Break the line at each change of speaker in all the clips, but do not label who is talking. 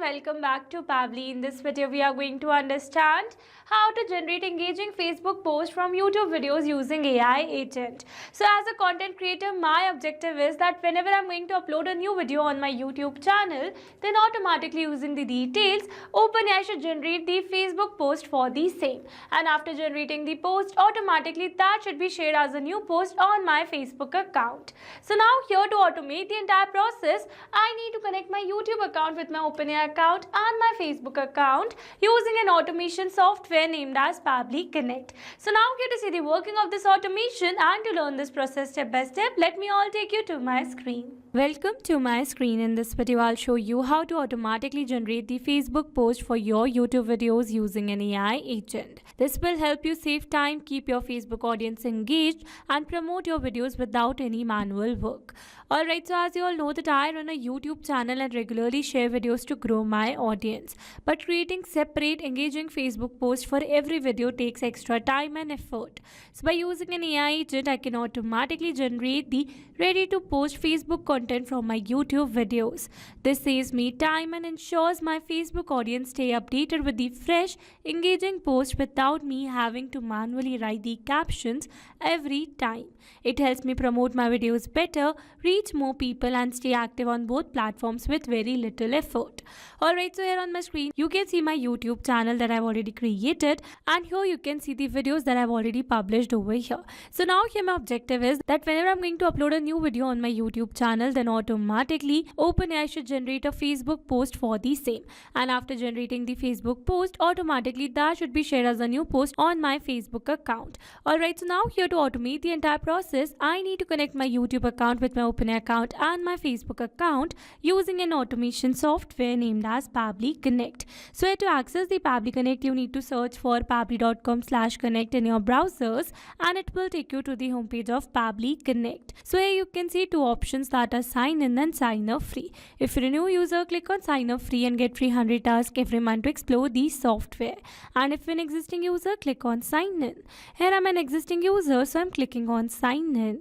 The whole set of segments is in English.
welcome back to Pabbly. In this video, we are going to understand how to generate engaging Facebook posts from YouTube videos using AI agent. So as a content creator, my objective is that whenever I'm going to upload a new video on my YouTube channel, then automatically using the details, OpenAI should generate the Facebook post for the same. And after generating the post, automatically that should be shared as a new post on my Facebook account. So now here to automate the entire process, I need to connect my YouTube account with my OpenAI account and my Facebook account using an automation software named as Pabbly Connect. So now here to see the working of this automation and to learn this process step by step, let me all take you to my screen. Welcome to my screen. In this video, I'll show you how to automatically generate the Facebook post for your YouTube videos using an AI agent. This will help you save time, keep your Facebook audience engaged, and promote your videos without any manual work. Alright, so as you all know that I run a YouTube channel and regularly share videos to grow my audience. But creating separate engaging Facebook posts for every video takes extra time and effort. So by using an AI agent, I can automatically generate the ready to post Facebook content from my YouTube videos. This saves me time and ensures my Facebook audience stay updated with the fresh, engaging posts without me having to manually write the captions every time. It helps me promote my videos better, reach more people, and stay active on both platforms with very little effort. Alright, so here on my screen, you can see my YouTube channel that I've already created, and here you can see the videos that I've already published over here. So now here my objective is that whenever I'm going to upload a new video on my YouTube channel, then automatically OpenAI should generate a Facebook post for the same. And after generating the Facebook post, automatically that should be shared as a new post on my Facebook account. Alright, so now here to automate the entire process, I need to connect my YouTube account with my OpenAI account and my Facebook account using an automation software named as Pabbly Connect. So here to access the Pabbly Connect, you need to search for pabbly.com/connect in your browsers, and it will take you to the homepage of Pabbly Connect. So here you can see two options that are sign in and sign up free. If you're a new user, click on sign up free and get free 100 tasks every month to explore the software. And if you're an existing user, click on sign in. Here I'm an existing user, so I'm clicking on sign in.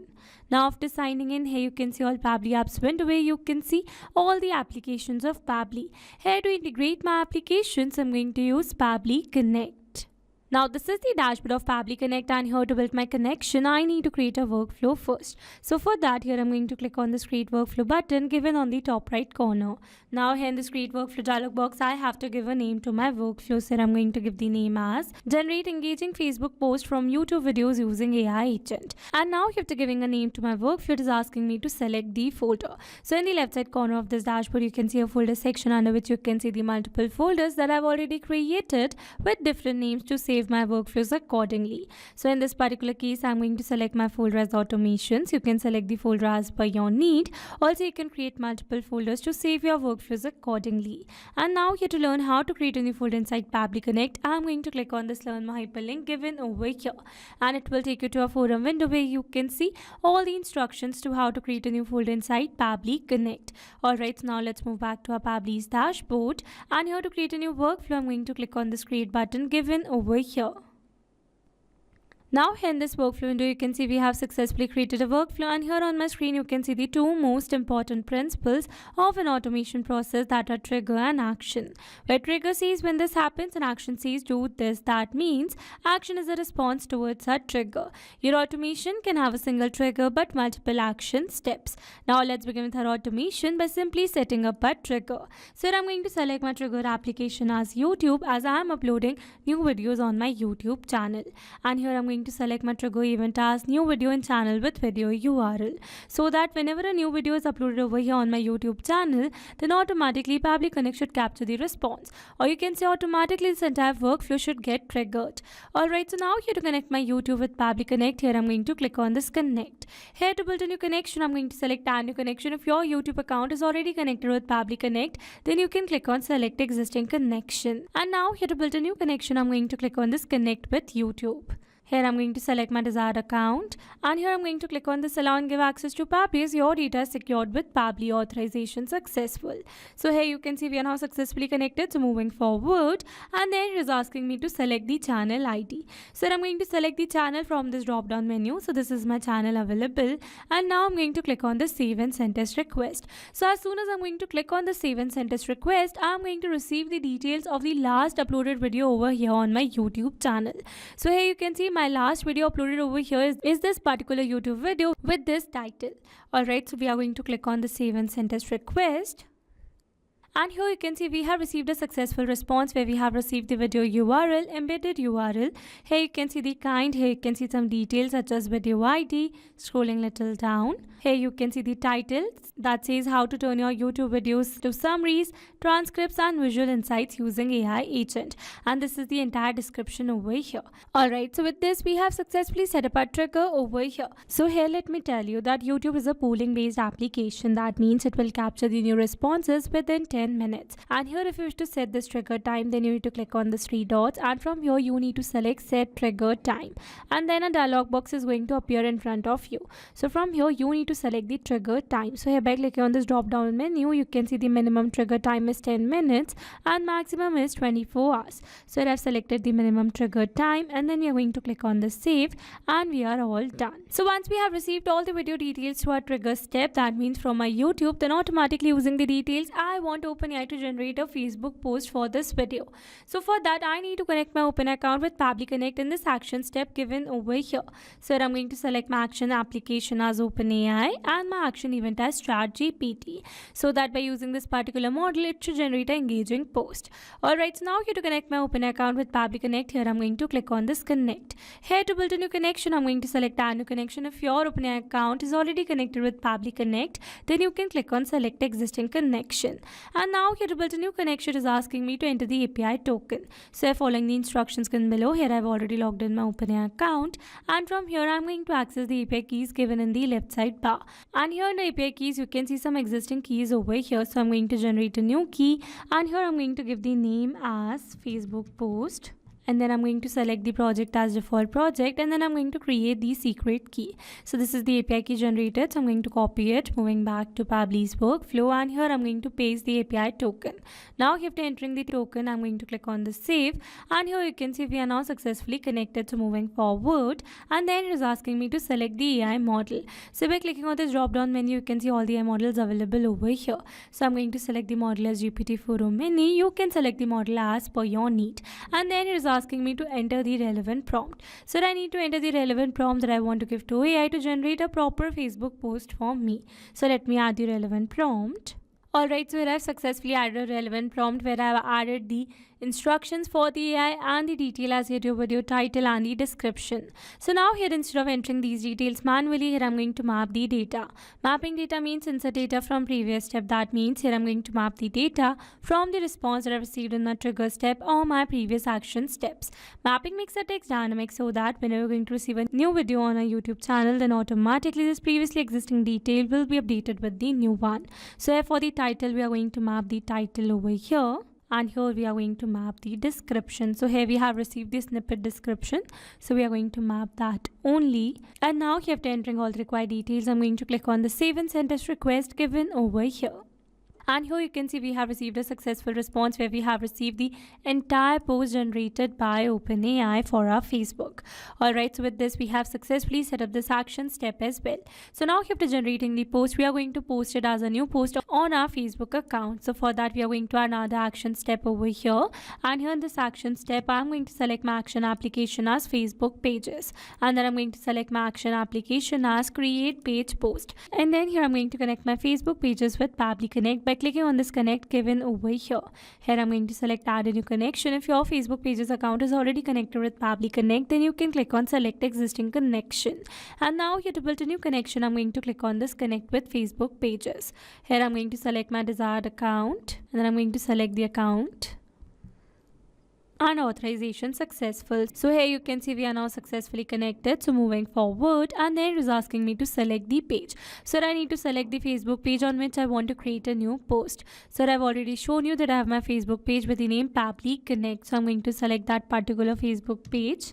Now after signing in, here you can see all Pabbly apps window where you can see all the applications of Pabbly. Here to integrate my applications, I'm going to use Pabbly Connect. Now this is the dashboard of Pabbly Connect, and here to build my connection, I need to create a workflow first. So for that, here I'm going to click on this create workflow button given on the top right corner. Now here in this create workflow dialog box, I have to give a name to my workflow. So I'm going to give the name as generate engaging Facebook post from YouTube videos using AI agent. And now here to giving a name to my workflow, it is asking me to select the folder. So in the left side corner of this dashboard, you can see a folder section under which you can see the multiple folders that I've already created with different names to save my workflows accordingly. So in this particular case, I'm going to select my folder as automations. You can select the folder as per your need. Also, you can create multiple folders to save your workflows accordingly. And now here to learn how to create a new folder inside Pabbly Connect, I'm going to click on this learn more hyperlink given over here, and it will take you to a forum window where you can see all the instructions to how to create a new folder inside Pabbly Connect. Alright, so now let's move back to our Pabbly's dashboard, and here to create a new workflow, I'm going to click on this create button given over here. Now here in this workflow window, you can see we have successfully created a workflow, and here on my screen you can see the two most important principles of an automation process, that are trigger and action. Where trigger says when this happens and action says do this, that means action is a response towards a trigger. Your automation can have a single trigger but multiple action steps. Now let's begin with our automation by simply setting up a trigger. So here I'm going to select my trigger application as YouTube, as I am uploading new videos on my YouTube channel. And here I'm going to select my trigger event as new video in channel with video URL, so that whenever a new video is uploaded over here on my YouTube channel, then automatically Pabbly Connect should capture the response, or you can say automatically this entire workflow should get triggered. Alright, so now here to connect my YouTube with Pabbly Connect, here I'm going to click on this connect. Here to build a new connection, I'm going to select add new connection. If your YouTube account is already connected with Pabbly Connect, then you can click on select existing connection. And now here to build a new connection, I'm going to click on this connect with YouTube. Here I'm going to select my desired account, and here I'm going to click on this allow and give access to Pabbly as your data is secured with Pabbly authorization successful. So here you can see we are now successfully connected. So moving forward, and then it is asking me to select the channel ID. So I'm going to select the channel from this drop down menu. So this is my channel available, and now I'm going to click on the save and send test request. So as soon as I'm going to click on the save and send test request, I'm going to receive the details of the last uploaded video over here on my YouTube channel. So here you can see my last video uploaded over here is this particular YouTube video with this title. Alright, so we are going to click on the save and send test request. And here you can see we have received a successful response where we have received the video URL, embedded URL. Here you can see the kind, here you can see some details such as video ID, scrolling little down. Here you can see the title that says how to turn your YouTube videos to summaries, transcripts and visual insights using AI agent. And this is the entire description over here. Alright, so with this we have successfully set up a trigger over here. So here let me tell you that YouTube is a polling based application. That means it will capture the new responses within 10 minutes. And here if you wish to set this trigger time, then you need to click on the three dots, and from here you need to select set trigger time, and then a dialog box is going to appear in front of you. So from here you need to select the trigger time. So here by clicking on this drop down menu, you can see the minimum trigger time is 10 minutes and maximum is 24 hours. So I've selected the minimum trigger time, and then we are going to click on the save, and we are all done. So once we have received all the video details to our trigger step, that means from my YouTube, then automatically using the details I want OpenAI to generate a Facebook post for this video. So for that I need to connect my OpenAI account with Pabbly Connect in this action step given over here. So I'm going to select my action application as OpenAI and my action event as ChatGPT, so that by using this particular model it should generate an engaging post. Alright, so now here to connect my OpenAI account with Pabbly Connect, here I'm going to click on this connect. Here to build a new connection, I'm going to select add new connection. If your OpenAI account is already connected with Pabbly Connect, then you can click on select existing connection. And now here to build a new connection is asking me to enter the API token. So following the instructions given below, here I've already logged in my OpenAI account, and from here I'm going to access the API keys given in the left side bar. And here in the API keys you can see some existing keys over here. So I'm going to generate a new key, and here I'm going to give the name as Facebook post. And then I'm going to select the project as default project, and then I'm going to create the secret key. So this is the API key generated, so I'm going to copy it, moving back to Pabbly's workflow, and here I'm going to paste the API token. Now after entering the token, I'm going to click on the save, and here you can see we are now successfully connected. So moving forward, and then it is asking me to select the AI model. So by clicking on this drop down menu, you can see all the AI models available over here. So I'm going to select the model as GPT-4o Mini. You can select the model as per your need, and then it is asking me to enter the relevant prompt. So I need to enter the relevant prompt that I want to give to AI to generate a proper Facebook post for me. So let me add the relevant prompt. Alright, so here I've successfully added a relevant prompt where I've added the instructions for the AI and the detail as YouTube video title and the description. So now here instead of entering these details manually, here I'm going to map the data. Mapping data means insert data from previous step. That means here I'm going to map the data from the response that I received in my trigger step or my previous action steps. Mapping makes the text dynamic so that whenever you're going to receive a new video on a YouTube channel, then automatically this previously existing detail will be updated with the new one. So here for the title, we are going to map the title over here. And here we are going to map the description. So here we have received the snippet description. So we are going to map that only. And now here after entering all the required details, I'm going to click on the save and send test request given over here. And here you can see we have received a successful response where we have received the entire post generated by OpenAI for our Facebook. Alright, so with this we have successfully set up this action step as well. So now after generating the post, we are going to post it as a new post on our Facebook account. So for that we are going to add another action step over here. And here in this action step, I'm going to select my action application as Facebook pages. And then I'm going to select my action application as create page post. And then here I'm going to connect my Facebook pages with Pabbly Connect by clicking on this connect given over here. Here I'm going to select add a new connection. If your Facebook pages account is already connected with Pabbly Connect, then you can click on select existing connection. And now here to build a new connection, I'm going to click on this connect with Facebook pages. Here I'm going to select my desired account, and then I'm going to select the account. And authorization successful. So here you can see we are now successfully connected. So moving forward, and then it is asking me to select the page. So I need to select the Facebook page on which I want to create a new post. So I've already shown you that I have my Facebook page with the name Pabbly Connect. So I'm going to select that particular Facebook page.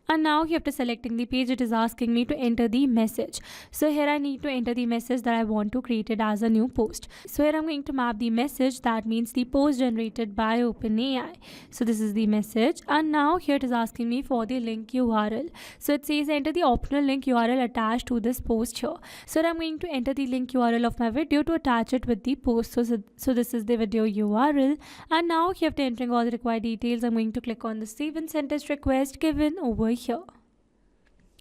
And now here after selecting the page, it is asking me to enter the message. So here I need to enter the message that I want to create it as a new post. So here I'm going to map the message, that means the post generated by OpenAI. So this is the message, and now here it is asking me for the link URL. So it says enter the optional link URL attached to this post here. So I'm going to enter the link URL of my video to attach it with the post. So this is the video URL, and now here after entering all the required details, I'm going to click on the save and send test request given over here.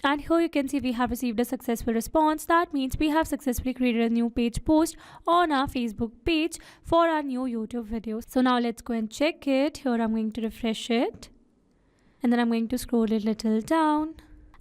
And here you can see we have received a successful response. That means we have successfully created a new page post on our Facebook page for our new YouTube video. So now let's go and check it. Here I'm going to refresh it, and then I'm going to scroll it a little down.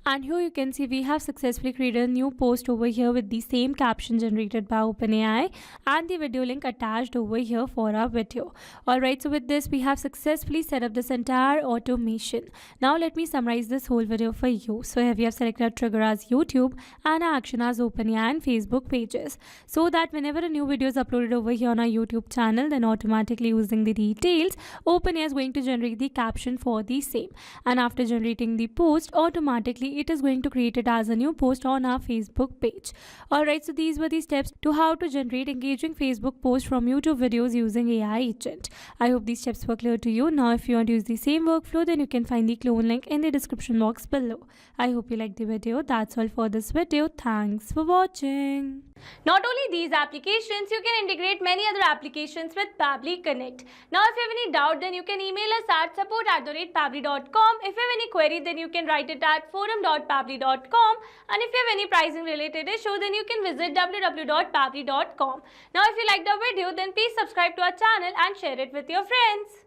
And here you can see we have successfully created a new post over here with the same caption generated by OpenAI and the video link attached over here for our video. Alright, so with this we have successfully set up this entire automation. Now let me summarize this whole video for you. So here we have selected a trigger as YouTube and our action as OpenAI and Facebook pages. So that whenever a new video is uploaded over here on our YouTube channel, then automatically using the details, OpenAI is going to generate the caption for the same. And after generating the post, automatically it is going to create it as a new post on our Facebook page. Alright, so these were the steps to how to generate engaging Facebook posts from YouTube videos using AI agent. I hope these steps were clear to you. Now if you want to use the same workflow, then you can find the clone link in the description box below. I hope you liked the video. That's all for this video. Thanks for watching. Not only these applications, you can integrate many other applications with Pabbly Connect. Now if you have any doubt, then you can email us at support@pabbly.com. If you have any query, then you can write it at forum.pabbly.com. And if you have any pricing related issue, then you can visit www.pabbly.com. Now if you liked the video, then please subscribe to our channel and share it with your friends.